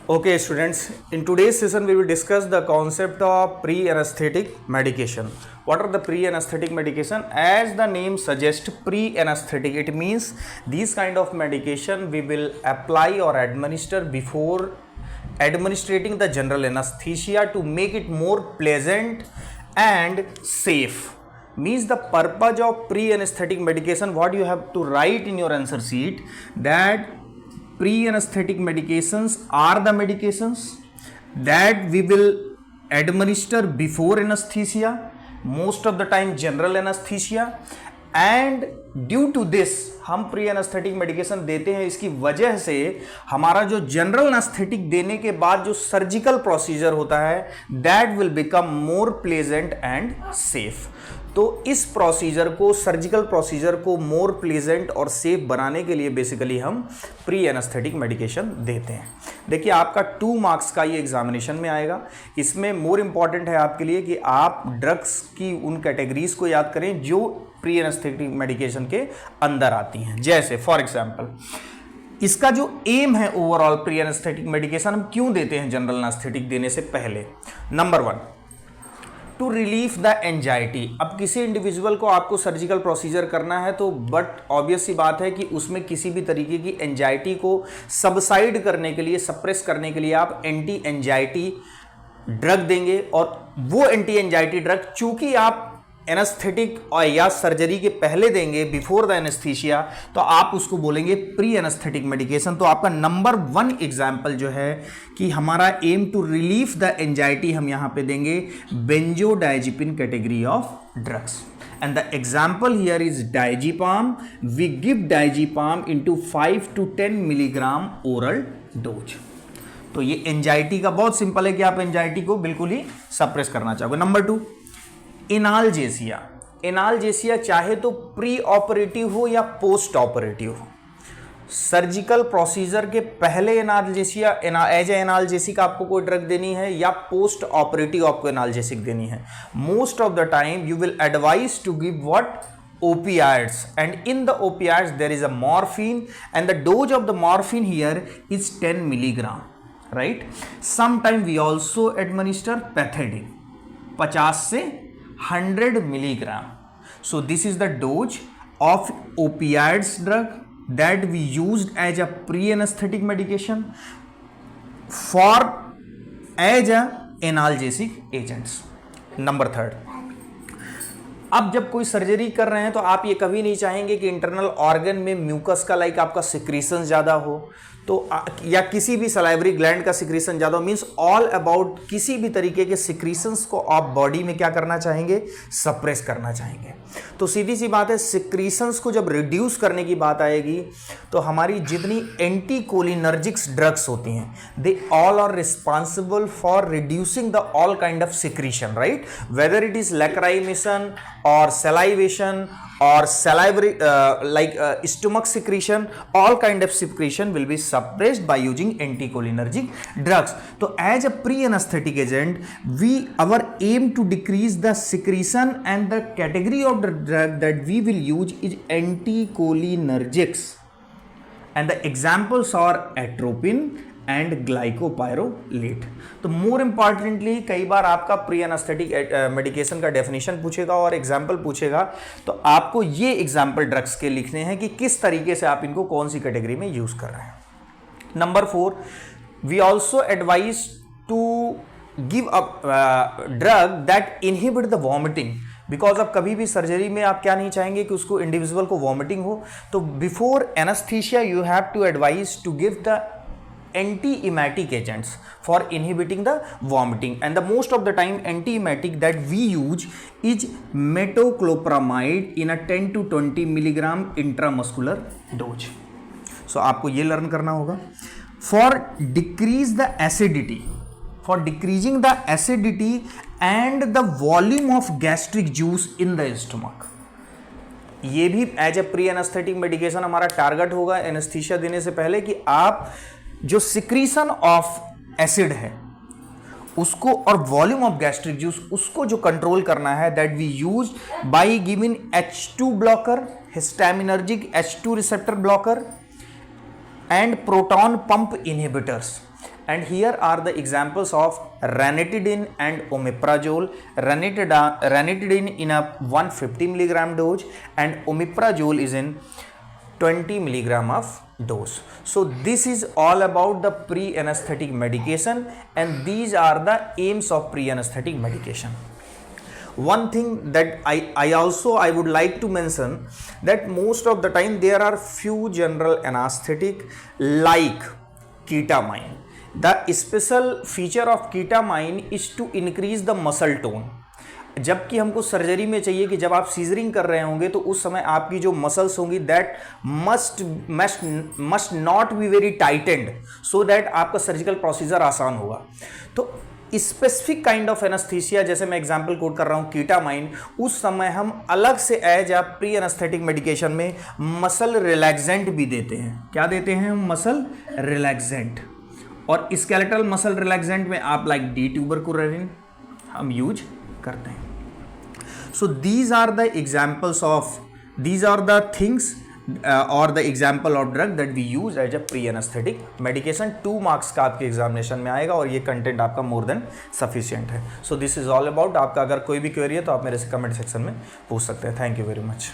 Okay, students, in today's session we will discuss the concept of pre-anesthetic medication. What are the pre-anesthetic medication? As the name suggests, pre-anesthetic, it means these kind of medication we will apply or administer before administrating the general anesthesia to make it more pleasant and safe. Means the purpose of pre-anesthetic medication, what you have to write in your answer sheet, that pre-anesthetic medications are the medications that we will administer before anesthesia, most of the time general anesthesia, and due to this हम pre anaesthetic medication देते हैं। इसकी वजह से हमारा जो general anaesthetic देने के बाद जो सर्जिकल प्रोसीजर होता है that will become more pleasant and safe. तो इस प्रोसीजर को, सर्जिकल प्रोसीजर को मोर प्लेजेंट और सेफ बनाने के लिए बेसिकली हम प्री एनेस्थेटिक मेडिकेशन देते हैं। देखिए आपका 2 मार्क्स का ये एग्जामिनेशन में आएगा। इसमें मोर इंपॉर्टेंट है आपके लिए कि आप ड्रग्स की उन कैटेगरीज को याद करें जो प्री एनेस्थेटिक मेडिकेशन के अंदर आती हैं। जैसे फॉर एग्जांपल इसका जो एम है ओवरऑल प्री एनेस्थेटिक मेडिकेशन हम क्यों देते हैं जनरल एनेस्थेटिक देने से पहले। Number 1, to relief the anxiety. अब किसी इंडिविजुअल को आपको सर्जिकल प्रोसीजर करना है तो बट ऑब्वियस सी बात है कि उसमें किसी भी तरीके की एंजाइटी को सबसाइड करने के लिए, सप्रेस करने के लिए आप एंटी एंजाइटी ड्रग देंगे। और वो एंटी एंजाइटी ड्रग चूंकि आप एनेस्थेटिक और या सर्जरी के पहले देंगे बिफोर द एनेस्थीसिया, तो आप उसको बोलेंगे प्री एनेस्थेटिक मेडिकेशन। तो आपका नंबर 1 एग्जाम्पल जो है कि हमारा aim to relief the anxiety हम यहां पे देंगे benzodiazepine category of drugs. And the example here is diazepam. We give diazepam into 5 to 10 milligram oral dose. तो ये एंजाइटी का बहुत सिंपल है कि आप एंजाइटी को बिल्कुल ही सप्रेस करना चाहोगे। Number 2, analgesia. एनाल्जेसिया चाहे तो प्री ऑपरेटिव हो या पोस्ट ऑपरेटिव हो। सर्जिकल प्रोसीजर के पहले एनाल्जेसिया एज ए एनाल्जेसिक आपको कोई ड्रग देनी है या पोस्ट ऑपरेटिव आपको एनाल्जेसिक देनी है। Most of the time you will advise to give what opioids, and in the opioids there is a morphine and the dose of the morphine here is 10 milligram, right? Sometime we also administer pethidine 50 से 100 milligram. So this is the dose of opioids drug that we used as a pre-anesthetic medication for as a analgesic agents. Number 3, अब जब कोई surgery कर रहे हैं तो आप ये कभी नहीं चाहेंगे कि इंटरनल ऑर्गन में म्यूकस का लाइक आपका सिक्रीशन ज़्यादा हो तो या किसी भी सलाइवरी ग्लैंड का सिक्रीशन ज़्यादा हो। मीन्स ऑल अबाउट किसी भी तरीके के सिक्रीशंस को आप बॉडी में क्या करना चाहेंगे, सप्रेस करना चाहेंगे। तो सीधी सी बात है, सिक्रीशंस को जब रिड्यूस करने की बात आएगी तो हमारी जितनी एंटीकोलिनर्जिक्स ड्रग्स होती हैं they all are responsible for reducing the all kind of secretion, right? Whether it is lacrimation or salivation or salivary like stomach secretion, all kind of secretion will be suppressed by using anticholinergic drugs. So as a pre-anesthetic agent, our aim to decrease the secretion, and the category of the drug that we will use is anticholinergics, and the examples are atropine and ग्लाइकोपायरोलेट। तो more importantly कई बार आपका pre anaesthetic medication का definition पूछेगा और example पूछेगा तो आपको ये एग्जाम्पल ड्रग्स के लिखने हैं कि किस तरीके से आप इनको कौन सी कैटेगरी में यूज कर रहे हैं। Number 4, we also advise to give a drug that inhibit the vomiting, because अब कभी भी सर्जरी में आप क्या नहीं चाहेंगे कि उसको इंडिविजुअल को वॉमिटिंग हो। तो before anaesthesia you have to advise to give the anti-emetic agents for inhibiting the vomiting, and the most of the time anti-emetic that we use is metoclopramide in a 10 to 20 milligram intramuscular dose. So आपको ये learn करना होगा। For decrease the acidity, for decreasing the acidity and the volume of gastric juice in the stomach, ये भी as a pre anaesthetic medication हमारा target होगा anaesthesia देने से पहले कि आप जो सिक्रीशन ऑफ एसिड है उसको और वॉल्यूम ऑफ गैस्ट्रिक जूस उसको जो कंट्रोल करना है, that we use by giving H2 blocker, histaminergic H2 receptor blocker and proton pump inhibitors and here are the examples of ranitidine and omeprazole. Ranitidine in a 150 milligram dose and omeprazole is in 20 milligram of dose. So this is all about the pre-anesthetic medication, and these are the aims of pre-anesthetic medication. One thing that I would like to mention, that most of the time there are few general anesthetic like ketamine. The special feature of ketamine is to increase the muscle tone. जबकि हमको surgery में चाहिए कि जब आप scissoring कर रहे होंगे तो उस समय आपकी जो मसल्स होंगी that must not be very tightened, so that आपका सर्जिकल प्रोसीजर आसान होगा. तो स्पेसिफिक काइंड ऑफ एनेस्थीसिया, जैसे मैं एग्जांपल कोट कर रहा हूं कीटामाइन, उस समय हम अलग से एज आ प्री एनेस्थेटिक मेडिकेशन में मसल रिलैक्सेंट भी देते हैं. क्या देते हैं हम? Muscle relaxant. और स्केलेटल मसल रिलैक्सेंट में आप लाइक डी ट्यूबरकुलिन हम यूज करते हैं. So these are the examples of, these are the things or the example of drug that we use as a pre-anesthetic medication. 2 marks का आपके examination में आएगा और ये कंटेंट आपका मोर देन सफिशिएंट है. So this is all about. आपका अगर कोई भी क्वेरी है तो आप मेरे से कमेंट सेक्शन में पूछ सकते हैं. Thank you very much.